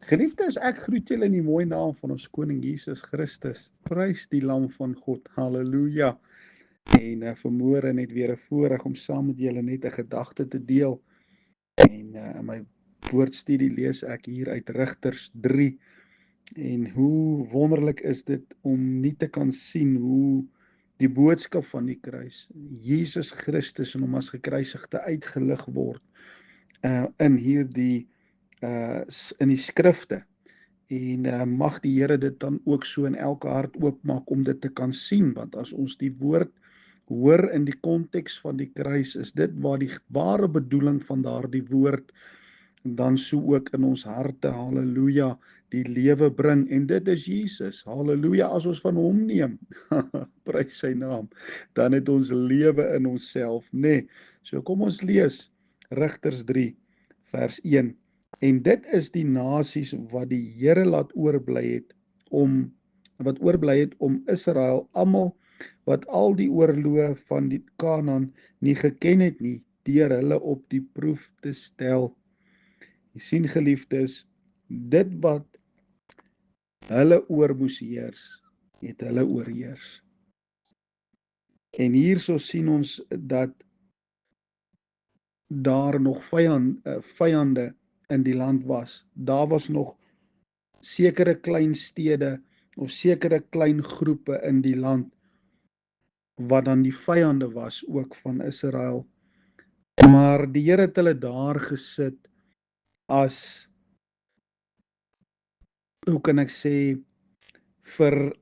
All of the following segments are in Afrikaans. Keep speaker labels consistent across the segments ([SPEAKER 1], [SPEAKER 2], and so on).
[SPEAKER 1] Geliefdes, ek groet julle in die mooi naam van ons koning Jesus Christus. Prys die lam van God. Halleluja. En vanmôre net weer 'n voorreg om saam met julle net 'n gedagte te deel. En in my woordstudie lees ek hier uit Rigters 3. En hoe wonderlik is dit om nie te kan sien hoe die boodskap van die kruis, Jesus Christus en hom as gekruisigde uitgelig word in hierdie in die skrifte. En mag die Here dit dan ook so in elke hart oopmaak om dit te kan sien, want as ons die woord hoor in die konteks van die kruis, is dit waar die ware bedoeling van daardie woord dan so ook in ons harte, halleluja, die lewe bring, en dit is Jesus, halleluja. As ons van hom neem, prys sy naam, dan het ons lewe in onsself, nê. So kom ons lees Rigters 3 vers 1. En dit is die nasies wat die Here laat oorbly het om Israel almal wat al die oorloë van die Kanaan nie geken het nie, deur hulle op die proef te stel. Jy sien geliefdes, dit wat hulle oor moes heers, het hulle oorheers. En hierso sien ons dat daar nog vyande in die land was. Daar was nog sekere klein stede of sekere klein groepe in die land wat dan die vyande was ook van Israel. Maar die Here het hulle daar gesit as, hoe kan ek sê, vir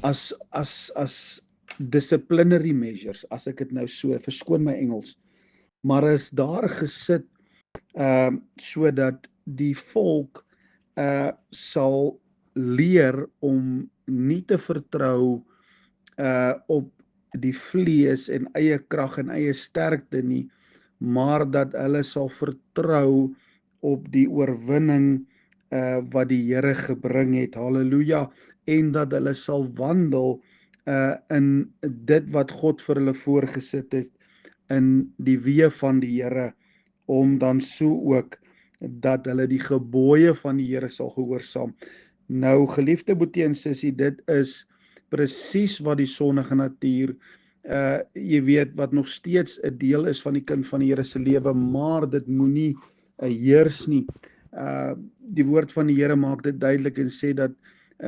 [SPEAKER 1] as disciplinary measures, as ek dit nou so, verskoon my Engels, maar is daar gesit sodat die volk sal leer om nie te vertrou op die vlees en eie krag en eie sterkte nie, maar dat hulle sal vertrou op die oorwinning wat die Here gebring het, halleluja, en dat hulle sal wandel in dit wat God vir hulle voorgesit het, in die weë van die Here, om dan so ook dat hulle die gebooie van die Here sal gehoorsaam. Nou, geliefde boetie en sussie, dit is presies wat die sondige natuur, jy weet, wat nog steeds 'n deel is van die kind van die Here se lewe, maar dit moenie heers nie. Die woord van die Here maak dit duidelik en sê dat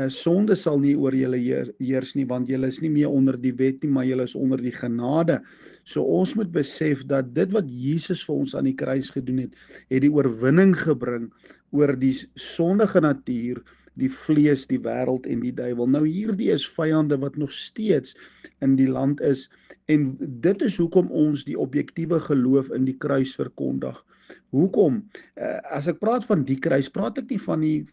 [SPEAKER 1] sonde sal nie oor julle heers nie, want julle is nie meer onder die wet nie, maar julle is onder die genade. So ons moet besef dat dit wat Jesus vir ons aan die kruis gedoen het, het die oorwinning gebring oor die sondige natuur, die vlees, die wêreld en die duiwel. Nou hierdie is vyande wat nog steeds in die land is, en dit is hoekom ons die objektiewe geloof in die kruis verkondig. Hoekom? As ek praat van die kruis, praat ek nie van die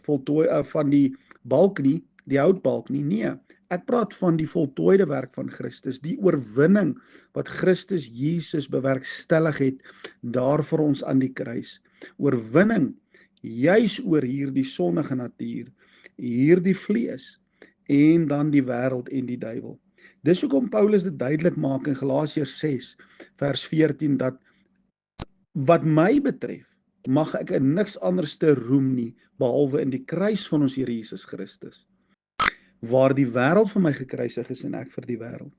[SPEAKER 1] van die balk nie, die houtbalk nie, nee. Ek praat van die voltooide werk van Christus, die oorwinning wat Christus Jesus bewerkstellig het daar vir ons aan die kruis. Oorwinning juis oor hierdie sondige natuur, hierdie vlees en dan die wêreld en die duiwel. Dis hoekom Paulus dit duidelik maak in Galasiërs 6 vers 14 dat wat my betref, mag ek in niks anders te roem nie, behalwe in die kruis van ons Here Jesus Christus, waar die wêreld vir my gekruisig is en ek vir die wêreld.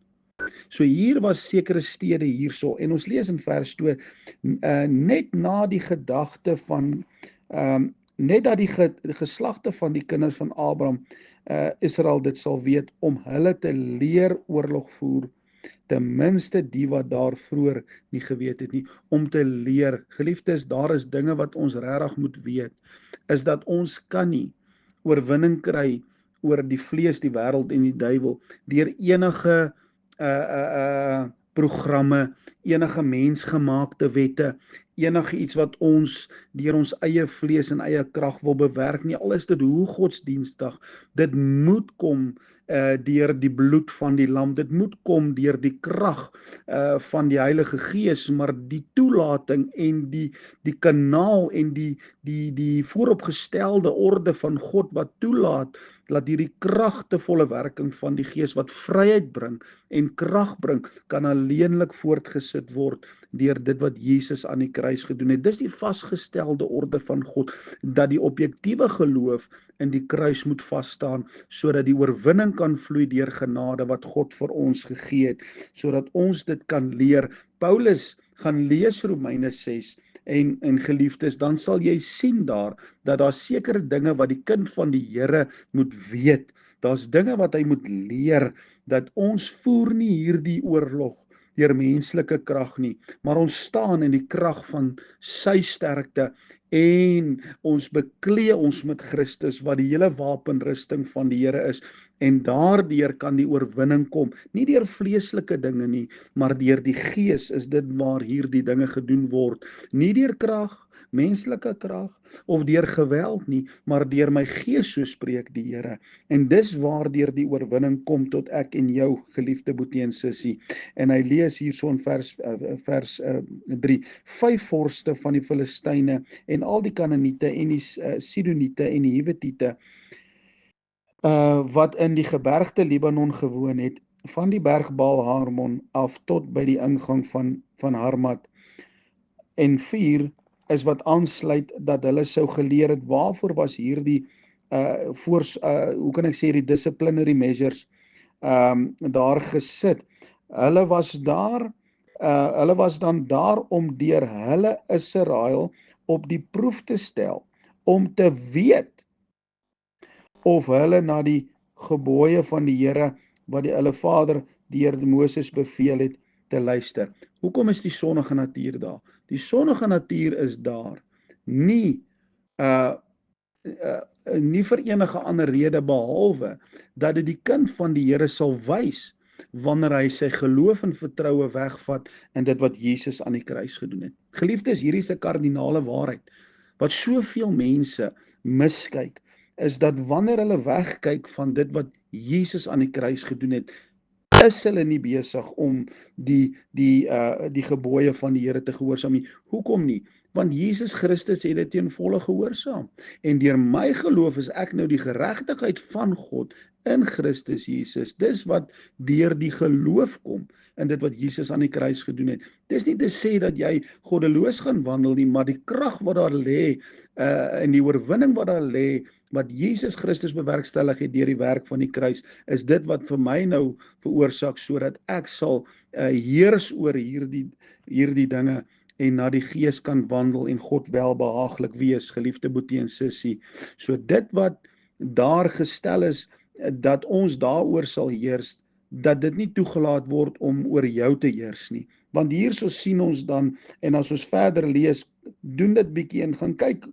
[SPEAKER 1] So hier was sekere stede hierso, en ons lees in vers 2, net na die gedagte van, net dat die geslagte van die kinders van Abraham, Israel dit sal weet, om hulle te leer oorlog voer, ten minste die wat daar vroeër nie geweet het nie, om te leer. Geliefdes, daar is dinge wat ons regtig moet weet, is dat ons kan nie oorwinning kry oor die vlees, die wêreld en die duiwel deur enige programme, enige mensgemaakte wette, enige iets wat ons deur ons eie vlees en eie krag wil bewerk nie. Al is dit hoe godsdienstig, dit moet kom deur die bloed van die lam. Dit moet kom deur die krag van die Heilige Gees, maar die toelating en die kanaal en die vooropgestelde orde van God wat toelaat dat hierdie kragtevolle werking van die Gees wat vryheid bring en krag bring, kan alleenlik voortgesit word deur dit wat Jesus aan die kruis gedoen het. Dis die vasgestelde orde van God, dat die objektiewe geloof in die kruis moet vas staan, sodat die oorwinning kan vloei deur genade wat God vir ons gegee het, sodat ons dit kan leer. Paulus gaan lees Romeine 6 en geliefdes, dan sal jy sien daar dat daar sekere dinge wat die kind van die Here moet weet. Daar's dinge wat hy moet leer, dat ons voer nie hierdie oorlog deur menslike krag nie, maar ons staan in die krag van sy sterkte en ons beklee ons met Christus wat die hele wapenrusting van die Here is, en daardeur kan die oorwinning kom, nie deur vleeslike dinge nie, maar deur die Gees is dit waar hierdie dinge gedoen word, nie deur krag, menslike krag of deur geweld nie, maar deur my Gees, so spreek die Here. En dis waardeur die oorwinning kom tot ek en jou, geliefde boetie en sussie. En hy lees hierso in vers 3, 5 vorste van die Filistyne en al die Kanaaniete en die Sidoniete en die Hiwitiete wat in die gebergte Libanon gewoon het, van die berg Baal Harmon af tot by die ingang van Harmat, en 4 is wat aansluit dat hulle sou geleer het. Waarvoor was hierdie hoe kan ek sê, die disciplinary measures daar gesit? Hulle was dan daar om deur hulle Israel op die proef te stel, om te weet of hulle na die gebooie van die Here wat hulle vader deur Moses beveel het, te luister. Hoekom is die sondige natuur daar? Die sondige natuur is daar nie nie vir enige ander rede behalwe dat dit die kind van die Here sal wys wanneer hy sy geloof en vertroue wegvat in dit wat Jesus aan die kruis gedoen het. Geliefdes, hierdie is 'n kardinale waarheid wat soveel mense miskyk, is dat wanneer hulle wegkyk van dit wat Jesus aan die kruis gedoen het, is hulle nie besig om die gebooie van die Here te gehoorsaam nie. Hoekom nie? Want Jesus Christus het dit ten volle gehoorsaam. En deur my geloof is ek nou die geregtigheid van God in Christus Jesus. Dis wat deur die geloof kom in dit wat Jesus aan die kruis gedoen het. Dis nie te sê dat jy goddeloos gaan wandel nie, maar die krag wat daar lê en die oorwinning wat daar lê, wat Jesus Christus bewerkstellig het deur die werk van die kruis, is dit wat vir my nou veroorsaak sodat ek sal heers oor hierdie dinge en na die Gees kan wandel en God welbehaaglik wees, geliefde boetie en sussie. So dit wat daar gestel is, dat ons daaroor sal heers, dat dit nie toegelaat word om oor jou te heers nie. Want hierso sien ons dan, en as ons verder lees, doen dit bietjie en gaan kyk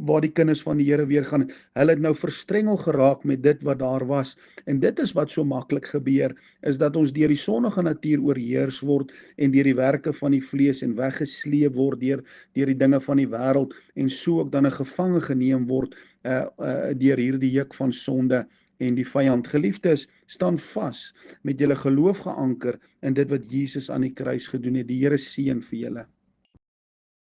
[SPEAKER 1] waar die kinders van die Here weer gaan. Hulle het nou verstrengel geraak met dit wat daar was. En dit is wat so maklik gebeur, is dat ons deur die sondige natuur oorheers word en deur die werke van die vlees en weggesleep word deur die dinge van die wêreld en so ook dan 'n gevange geneem word deur hierdie juk van sonde en die vyand. Geliefdes, staan vas met julle geloof geanker in dit wat Jesus aan die kruis gedoen het. Die Here seën vir julle.